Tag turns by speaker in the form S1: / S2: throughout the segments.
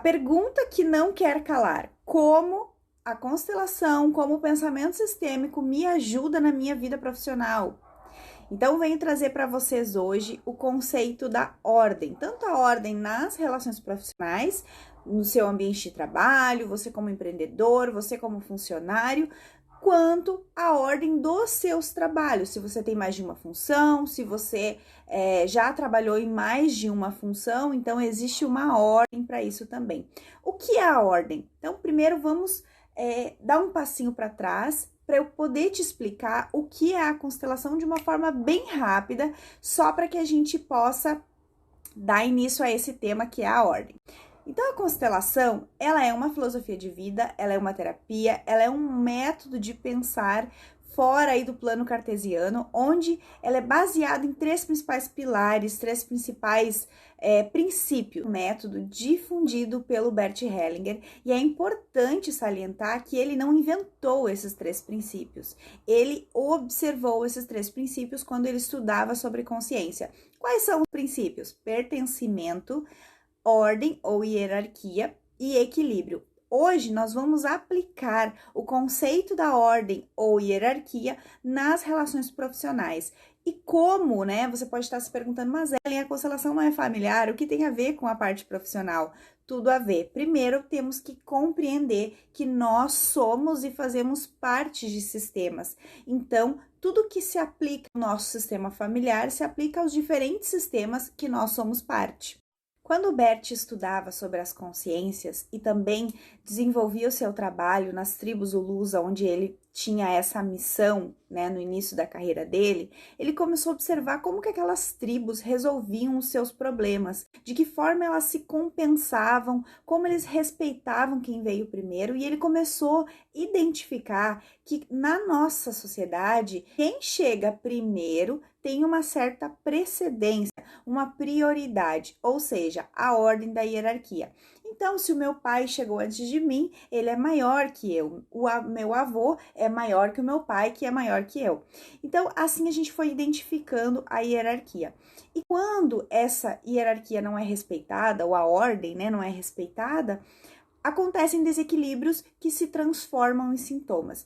S1: pergunta que não quer calar: como a constelação, como o pensamento sistêmico me ajuda na minha vida profissional? Então, venho trazer para vocês hoje o conceito da ordem, tanto a ordem nas relações profissionais, no seu ambiente de trabalho, você como empreendedor, você como funcionário, quanto a ordem dos seus trabalhos. Se você tem mais de uma função, se você já trabalhou em mais de uma função, então existe uma ordem para isso também. O que é a ordem? Então, primeiro vamos dar um passinho para trás para eu poder te explicar o que é a constelação de uma forma bem rápida, só para que a gente possa dar início a esse tema que é a ordem. Então, a constelação, ela é uma filosofia de vida, ela é uma terapia, ela é um método de pensar fora aí do plano cartesiano, onde ela é baseada em três principais pilares, três principais princípios. Um método difundido pelo Bert Hellinger, e é importante salientar que ele não inventou esses três princípios, ele observou esses três princípios quando ele estudava sobre consciência. Quais são os princípios? Pertencimento, ordem ou hierarquia e equilíbrio. Hoje nós vamos aplicar o conceito da ordem ou hierarquia nas relações profissionais. E como, né? Você pode estar se perguntando, mas Ellen, a constelação não é familiar? O que tem a ver com a parte profissional? Tudo a ver. Primeiro, temos que compreender que nós somos e fazemos parte de sistemas. Então, tudo que se aplica ao nosso sistema familiar se aplica aos diferentes sistemas que nós somos parte. Quando Bert estudava sobre as consciências e também desenvolvia o seu trabalho nas tribos Zulus, onde ele tinha essa missão, né, no início da carreira dele, ele começou a observar como que aquelas tribos resolviam os seus problemas, de que forma elas se compensavam, como eles respeitavam quem veio primeiro, e ele começou a identificar que na nossa sociedade, quem chega primeiro tem uma certa precedência, uma prioridade, ou seja, a ordem da hierarquia. Então, se o meu pai chegou antes de mim, ele é maior que eu. O meu avô é maior que o meu pai, que é maior que eu. Então, assim a gente foi identificando a hierarquia. E quando essa hierarquia não é respeitada, ou a ordem, né, não é respeitada, acontecem desequilíbrios que se transformam em sintomas.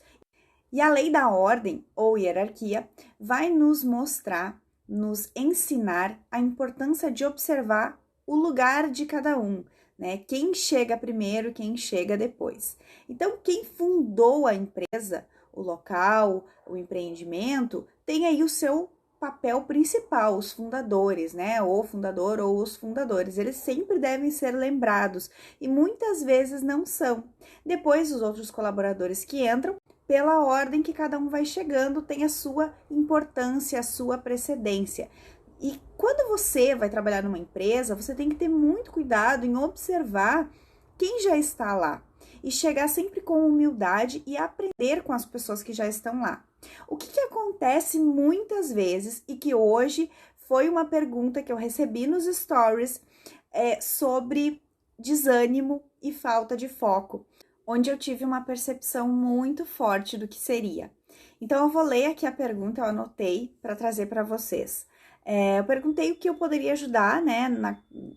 S1: E a lei da ordem, ou hierarquia, vai nos mostrar, nos ensinar a importância de observar o lugar de cada um, né? Quem chega primeiro, quem chega depois. Então, quem fundou a empresa, o local, o empreendimento, tem aí o seu papel principal, os fundadores, né? O fundador ou os fundadores, eles sempre devem ser lembrados e muitas vezes não são. Depois, os outros colaboradores que entram, pela ordem que cada um vai chegando, tem a sua importância, a sua precedência. E quando você vai trabalhar numa empresa, você tem que ter muito cuidado em observar quem já está lá e chegar sempre com humildade e aprender com as pessoas que já estão lá. O que acontece muitas vezes e que hoje foi uma pergunta que eu recebi nos stories sobre desânimo e falta de foco, onde eu tive uma percepção muito forte do que seria. Então, eu vou ler aqui a pergunta, eu anotei para trazer para vocês. Eu perguntei o que eu poderia ajudar, né,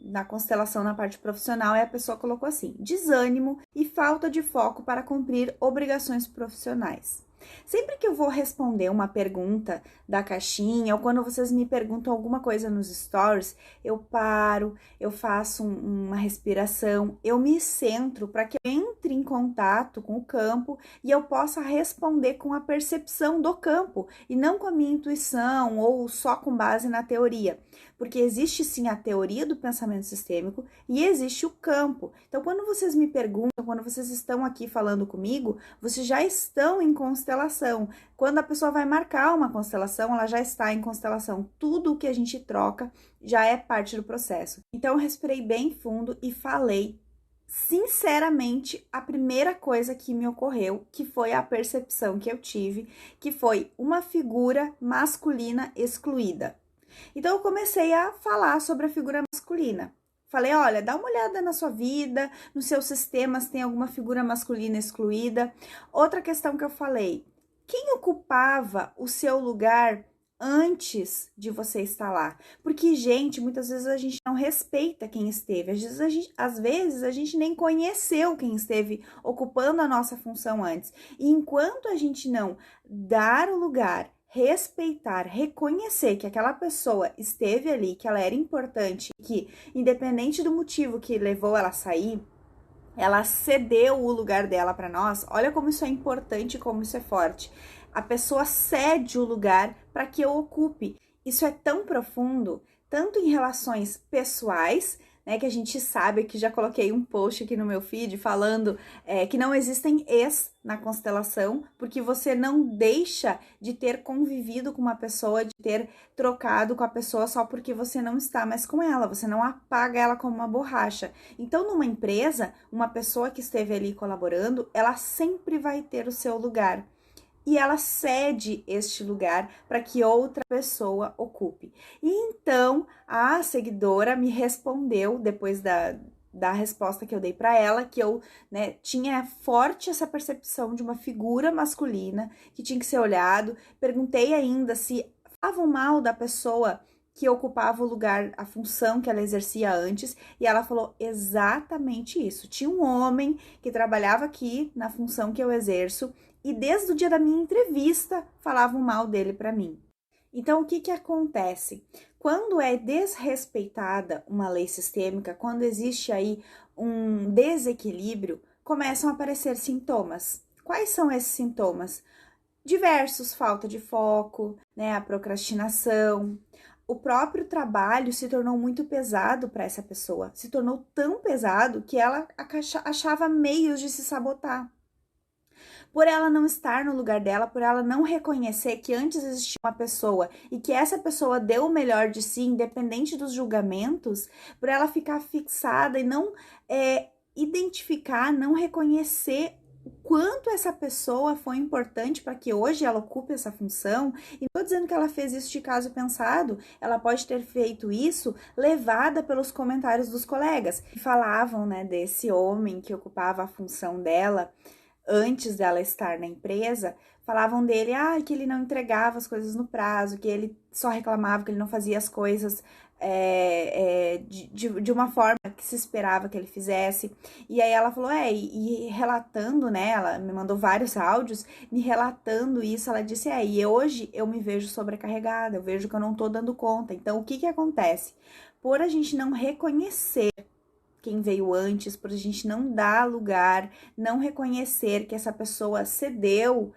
S1: na constelação na parte profissional, e a pessoa colocou assim: desânimo e falta de foco para cumprir obrigações profissionais. Sempre que eu vou responder uma pergunta da caixinha, ou quando vocês me perguntam alguma coisa nos stories, eu paro, eu faço uma respiração, eu me centro para que eu entre em contato com o campo e eu possa responder com a percepção do campo e não com a minha intuição ou só com base na teoria. Porque existe sim a teoria do pensamento sistêmico e existe o campo. Então, quando vocês me perguntam, quando vocês estão aqui falando comigo, vocês já estão em constelação. Quando a pessoa vai marcar uma constelação, ela já está em constelação. Tudo o que a gente troca já é parte do processo. Então, eu respirei bem fundo e falei sinceramente a primeira coisa que me ocorreu, que foi a percepção que eu tive, que foi uma figura masculina excluída. Então, eu comecei a falar sobre a figura masculina. Falei, olha, dá uma olhada na sua vida, nos seus sistemas tem alguma figura masculina excluída. Outra questão que eu falei, quem ocupava o seu lugar antes de você estar lá. Porque, gente, muitas vezes a gente não respeita quem esteve. Às vezes a gente nem conheceu quem esteve ocupando a nossa função antes. E enquanto a gente não dar o lugar, respeitar, reconhecer que aquela pessoa esteve ali, que ela era importante, que independente do motivo que levou ela a sair, ela cedeu o lugar dela para nós. Olha como isso é importante, como isso é forte. A pessoa cede o lugar para que eu ocupe. Isso é tão profundo, tanto em relações pessoais, né, que a gente sabe, que já coloquei um post aqui no meu feed falando que não existem ex na constelação, porque você não deixa de ter convivido com uma pessoa, de ter trocado com a pessoa só porque você não está mais com ela, você não apaga ela como uma borracha. Então, numa empresa, uma pessoa que esteve ali colaborando, ela sempre vai ter o seu lugar. E ela cede este lugar para que outra pessoa ocupe. E então a seguidora me respondeu, depois da resposta que eu dei para ela, que eu, né, tinha forte essa percepção de uma figura masculina que tinha que ser olhado. Perguntei ainda se falavam mal da pessoa que ocupava o lugar, a função que ela exercia antes, e ela falou exatamente isso. Tinha um homem que trabalhava aqui na função que eu exerço, e desde o dia da minha entrevista falavam mal dele para mim. Então, o que acontece? Quando é desrespeitada uma lei sistêmica, quando existe aí um desequilíbrio, começam a aparecer sintomas. Quais são esses sintomas? Diversos: falta de foco, né, a procrastinação. O próprio trabalho se tornou muito pesado para essa pessoa. Se tornou tão pesado que ela achava meios de se sabotar. Por ela não estar no lugar dela, por ela não reconhecer que antes existia uma pessoa e que essa pessoa deu o melhor de si, independente dos julgamentos, por ela ficar fixada e não identificar, não reconhecer o quanto essa pessoa foi importante para que hoje ela ocupe essa função. E não estou dizendo que ela fez isso de caso pensado, ela pode ter feito isso levada pelos comentários dos colegas, que falavam, né, desse homem que ocupava a função dela antes dela estar na empresa. Falavam dele, que ele não entregava as coisas no prazo, que ele só reclamava, que ele não fazia as coisas de uma forma que se esperava que ele fizesse. E aí ela falou, e relatando, né, ela me mandou vários áudios, me relatando isso, ela disse, e hoje eu me vejo sobrecarregada, eu vejo que eu não tô dando conta. Então, o que acontece? Por a gente não reconhecer quem veio antes, por a gente não dar lugar, não reconhecer que essa pessoa cedeu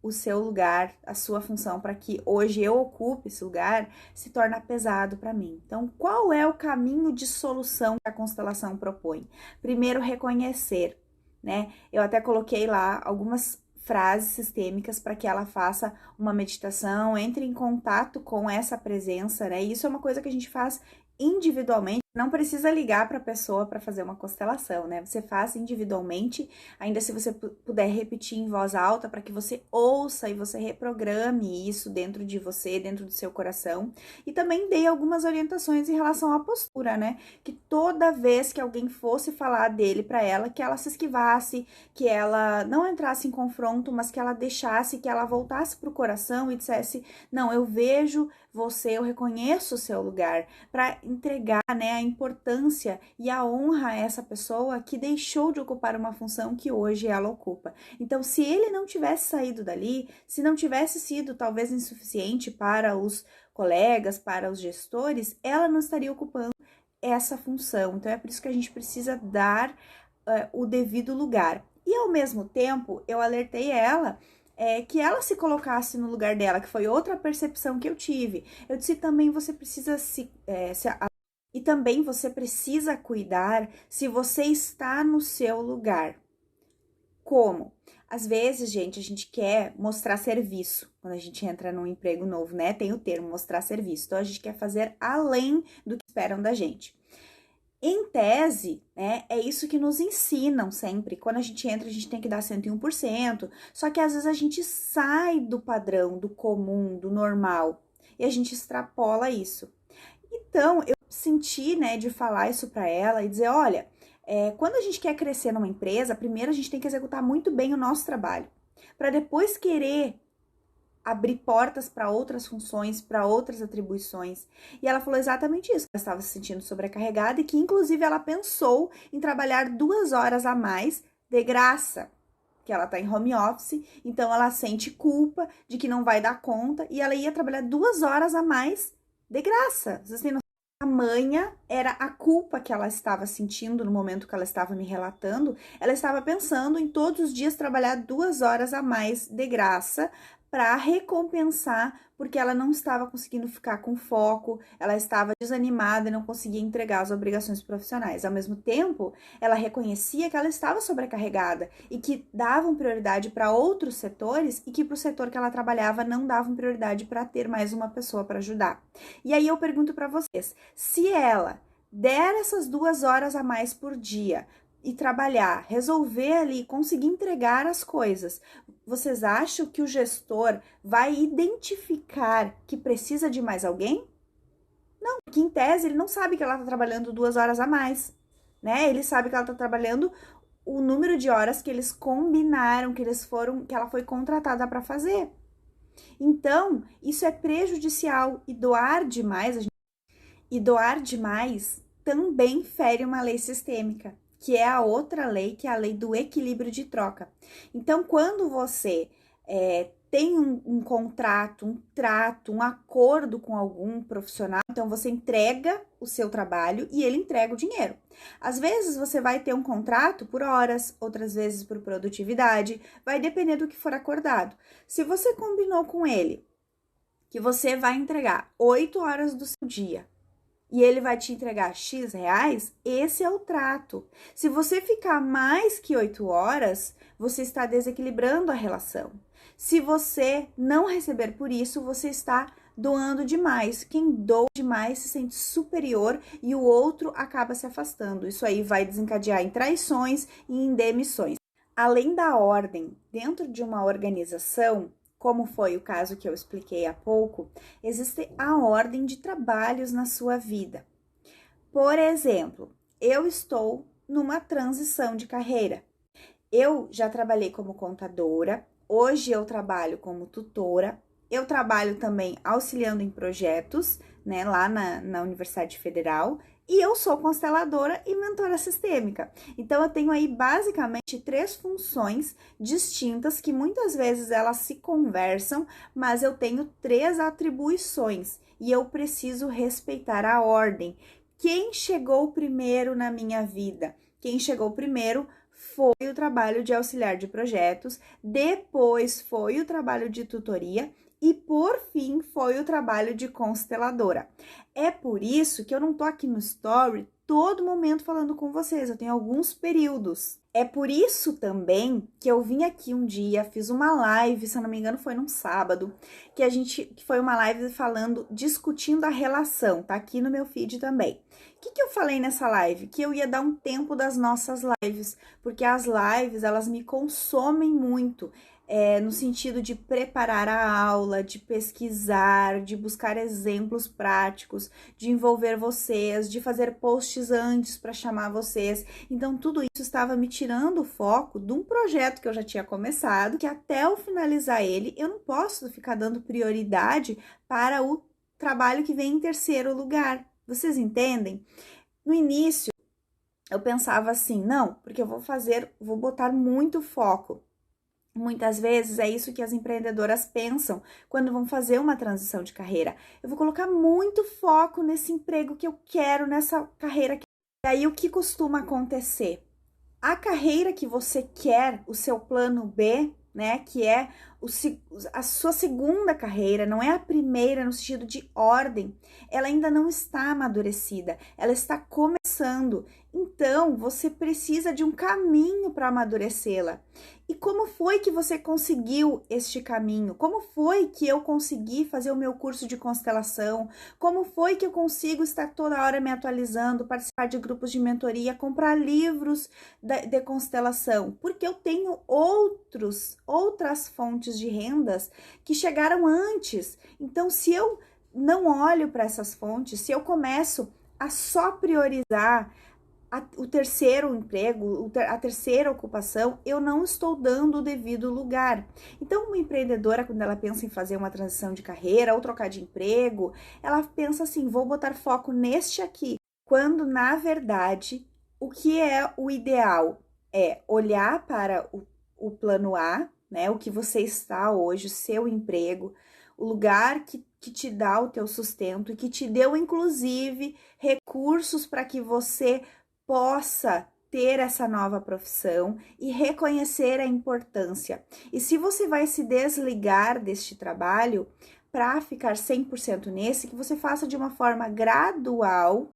S1: o seu lugar, a sua função, para que hoje eu ocupe esse lugar, se torna pesado para mim. Então, qual é o caminho de solução que a constelação propõe? Primeiro, reconhecer, né? Eu até coloquei lá algumas frases sistêmicas para que ela faça uma meditação, entre em contato com essa presença, né? E isso é uma coisa que a gente faz individualmente. Não precisa ligar para a pessoa para fazer uma constelação, né? Você faz individualmente, ainda se você puder repetir em voz alta para que você ouça e você reprograme isso dentro de você, dentro do seu coração. E também dei algumas orientações em relação à postura, né? Que toda vez que alguém fosse falar dele para ela, que ela se esquivasse, que ela não entrasse em confronto, mas que ela deixasse, que ela voltasse para o coração e dissesse, não, eu vejo você, eu reconheço o seu lugar, para entregar, né, a importância e a honra a essa pessoa que deixou de ocupar uma função que hoje ela ocupa. Então, se ele não tivesse saído dali, se não tivesse sido talvez insuficiente para os colegas, para os gestores, ela não estaria ocupando essa função. Então, é por isso que a gente precisa dar o devido lugar. E, ao mesmo tempo, eu alertei ela que ela se colocasse no lugar dela, que foi outra percepção que eu tive. Eu disse também, você precisa e também você precisa cuidar se você está no seu lugar. Como? Às vezes, gente, a gente quer mostrar serviço quando a gente entra num emprego novo, né? Tem o termo mostrar serviço. Então, a gente quer fazer além do que esperam da gente. Em tese, né, é isso que nos ensinam sempre. Quando a gente entra, a gente tem que dar 101%. Só que às vezes a gente sai do padrão, do comum, do normal. E a gente extrapola isso. Então, eu senti, né, de falar isso para ela e dizer, olha, quando a gente quer crescer numa empresa, primeiro a gente tem que executar muito bem o nosso trabalho. Para depois querer abrir portas para outras funções, para outras atribuições. E ela falou exatamente isso, que ela estava se sentindo sobrecarregada e que, inclusive, ela pensou em trabalhar 2 horas a mais de graça, que ela tá em home office, então ela sente culpa de que não vai dar conta e ela ia trabalhar 2 horas a mais de graça. Vocês têm noção? Tamanha era a culpa que ela estava sentindo no momento que ela estava me relatando. Ela estava pensando em todos os dias trabalhar 2 horas a mais de graça para recompensar, porque ela não estava conseguindo ficar com foco, ela estava desanimada e não conseguia entregar as obrigações profissionais. Ao mesmo tempo, ela reconhecia que ela estava sobrecarregada e que davam prioridade para outros setores e que para o setor que ela trabalhava não davam prioridade para ter mais uma pessoa para ajudar. E aí eu pergunto para vocês, se ela der essas 2 horas a mais por dia e trabalhar, resolver ali, conseguir entregar as coisas, vocês acham que o gestor vai identificar que precisa de mais alguém? Não, porque em tese ele não sabe que ela está trabalhando 2 horas a mais, né? Ele sabe que ela está trabalhando o número de horas que eles combinaram, que ela foi contratada para fazer. Então, isso é prejudicial e doar demais também fere uma lei sistêmica, que é a outra lei, que é a lei do equilíbrio de troca. Então, quando você tem um contrato, um trato, um acordo com algum profissional, então você entrega o seu trabalho e ele entrega o dinheiro. Às vezes você vai ter um contrato por horas, outras vezes por produtividade, vai depender do que for acordado. Se você combinou com ele que você vai entregar 8 horas do seu dia, e ele vai te entregar X reais, esse é o trato. Se você ficar mais que 8 horas, você está desequilibrando a relação. Se você não receber por isso, você está doando demais. Quem doa demais se sente superior e o outro acaba se afastando. Isso aí vai desencadear em traições e em demissões. Além da ordem, dentro de uma organização, como foi o caso que eu expliquei há pouco, existe a ordem de trabalhos na sua vida. Por exemplo, eu estou numa transição de carreira. Eu já trabalhei como contadora, hoje eu trabalho como tutora, eu trabalho também auxiliando em projetos, né, lá na Universidade Federal, e eu sou consteladora e mentora sistêmica. Então, eu tenho aí basicamente 3 funções distintas que muitas vezes elas se conversam, mas eu tenho 3 atribuições e eu preciso respeitar a ordem. Quem chegou primeiro na minha vida? Quem chegou primeiro foi o trabalho de auxiliar de projetos, depois foi o trabalho de tutoria e por fim foi o trabalho de consteladora. É por isso que eu não tô aqui no story todo momento falando com vocês, eu tenho alguns períodos. É por isso também que eu vim aqui um dia, fiz uma live, se eu não me engano foi num sábado, que foi uma live discutindo a relação, tá aqui no meu feed também. O que eu falei nessa live? Que eu ia dar um tempo das nossas lives, porque as lives, elas me consomem muito, no sentido de preparar a aula, de pesquisar, de buscar exemplos práticos, de envolver vocês, de fazer posts antes para chamar vocês. Então, tudo isso estava me tirando o foco de um projeto que eu já tinha começado, que até eu finalizar ele, eu não posso ficar dando prioridade para o trabalho que vem em terceiro lugar. Vocês entendem? No início, eu pensava assim, não, porque eu vou botar muito foco. Muitas vezes é isso que as empreendedoras pensam quando vão fazer uma transição de carreira. Eu vou colocar muito foco nesse emprego que eu quero, nessa carreira. E aí o que costuma acontecer? A carreira que você quer, o seu plano B, né, que é a sua segunda carreira, não é a primeira no sentido de ordem, ela ainda não está amadurecida, ela está começando. Então, você precisa de um caminho para amadurecê-la. E como foi que você conseguiu este caminho? Como foi que eu consegui fazer o meu curso de constelação? Como foi que eu consigo estar toda hora me atualizando, participar de grupos de mentoria, comprar livros de constelação? Porque eu tenho outras fontes de rendas que chegaram antes. Então, se eu não olho para essas fontes, se eu começo a só priorizar o terceiro emprego, a terceira ocupação, eu não estou dando o devido lugar. Então, uma empreendedora, quando ela pensa em fazer uma transição de carreira ou trocar de emprego, ela pensa assim, vou botar foco neste aqui, quando, na verdade, o que é o ideal é olhar para o plano A, né, o que você está hoje, o seu emprego, o lugar que te dá o teu sustento e que te deu, inclusive, recursos para que você possa ter essa nova profissão e reconhecer a importância. E se você vai se desligar deste trabalho para ficar 100% nesse, que você faça de uma forma gradual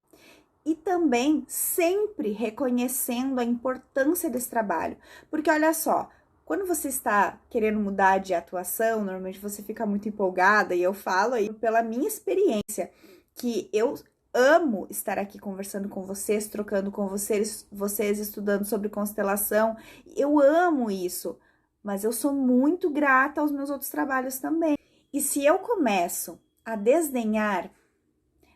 S1: e também sempre reconhecendo a importância desse trabalho. Porque olha só, quando você está querendo mudar de atuação, normalmente você fica muito empolgada, e eu falo aí pela minha experiência, que eu amo estar aqui conversando com vocês, trocando com vocês, estudando sobre constelação. Eu amo isso, mas eu sou muito grata aos meus outros trabalhos também. E se eu começo a desdenhar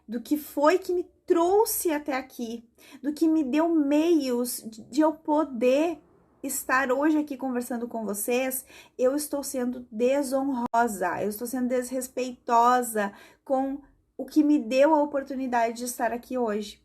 S1: do que foi que me trouxe até aqui, do que me deu meios de eu poder estar hoje aqui conversando com vocês, eu estou sendo desonrosa, eu estou sendo desrespeitosa com o que me deu a oportunidade de estar aqui hoje.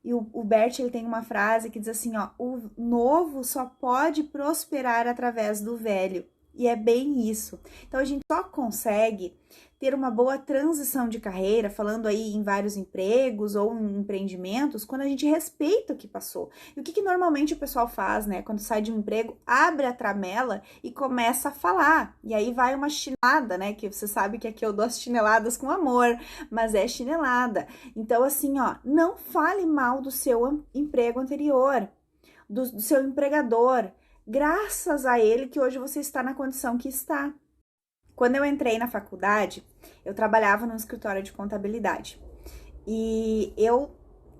S1: E o Bert, ele tem uma frase que diz assim, ó, o novo só pode prosperar através do velho. E é bem isso. Então, a gente só consegue ter uma boa transição de carreira, falando aí em vários empregos ou em empreendimentos, quando a gente respeita o que passou. E o que normalmente o pessoal faz, né? Quando sai de um emprego, abre a tramela e começa a falar. E aí vai uma chinelada, né? Que você sabe que aqui eu dou as chineladas com amor, mas é chinelada. Então, assim, ó, não fale mal do seu emprego anterior, do seu empregador. Graças a ele que hoje você está na condição que está. Quando eu entrei na faculdade, eu trabalhava num escritório de contabilidade e eu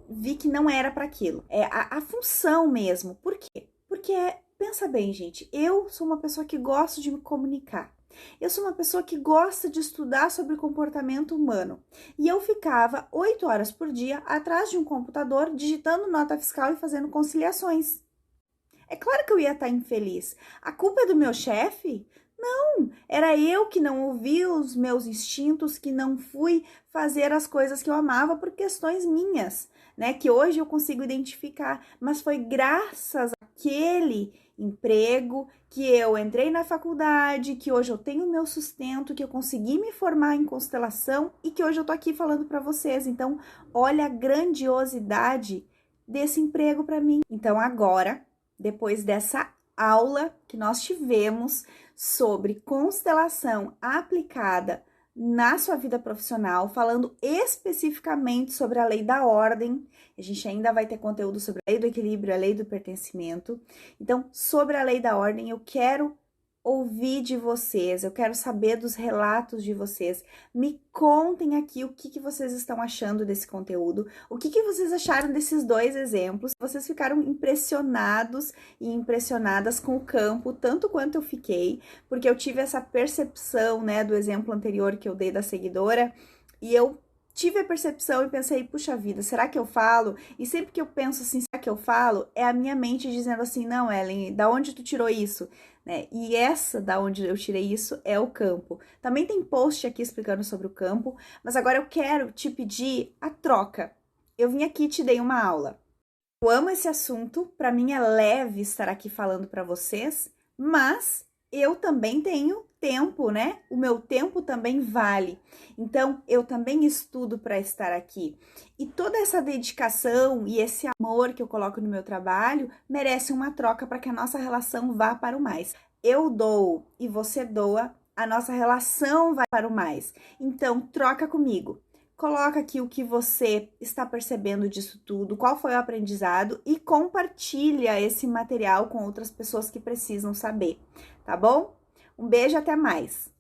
S1: vi que não era para aquilo. É a função mesmo. Por quê? Porque, pensa bem, gente, eu sou uma pessoa que gosta de me comunicar. Eu sou uma pessoa que gosta de estudar sobre comportamento humano. E eu ficava 8 horas por dia atrás de um computador, digitando nota fiscal e fazendo conciliações. É claro que eu ia estar infeliz. A culpa é do meu chefe? Não, era eu que não ouvi os meus instintos, que não fui fazer as coisas que eu amava por questões minhas, né? Que hoje eu consigo identificar, mas foi graças àquele emprego que eu entrei na faculdade, que hoje eu tenho o meu sustento, que eu consegui me formar em constelação e que hoje eu tô aqui falando para vocês. Então, olha a grandiosidade desse emprego para mim. Então, agora, depois dessa aula que nós tivemos sobre constelação aplicada na sua vida profissional, falando especificamente sobre a lei da ordem. A gente ainda vai ter conteúdo sobre a lei do equilíbrio, a lei do pertencimento. Então, sobre a lei da ordem, eu quero ouvir de vocês, eu quero saber dos relatos de vocês. Me contem aqui o que vocês estão achando desse conteúdo, o que vocês acharam desses dois exemplos. Vocês ficaram impressionados e impressionadas com o campo, tanto quanto eu fiquei, porque eu tive essa percepção, né, do exemplo anterior que eu dei da seguidora, e eu tive a percepção e pensei, puxa vida, será que eu falo? E sempre que eu penso assim, será que eu falo? É a minha mente dizendo assim, não, Ellen, da onde tu tirou isso? Né? E essa, da onde eu tirei isso, é o campo. Também tem post aqui explicando sobre o campo, mas agora eu quero te pedir a troca. Eu vim aqui e te dei uma aula. Eu amo esse assunto, para mim é leve estar aqui falando para vocês, mas eu também tenho tempo, né? O meu tempo também vale. Então, eu também estudo para estar aqui. E toda essa dedicação e esse amor que eu coloco no meu trabalho merece uma troca para que a nossa relação vá para o mais. Eu dou e você doa, a nossa relação vai para o mais. Então, troca comigo. Coloca aqui o que você está percebendo disso tudo, qual foi o aprendizado e compartilha esse material com outras pessoas que precisam saber, tá bom? Um beijo, até mais!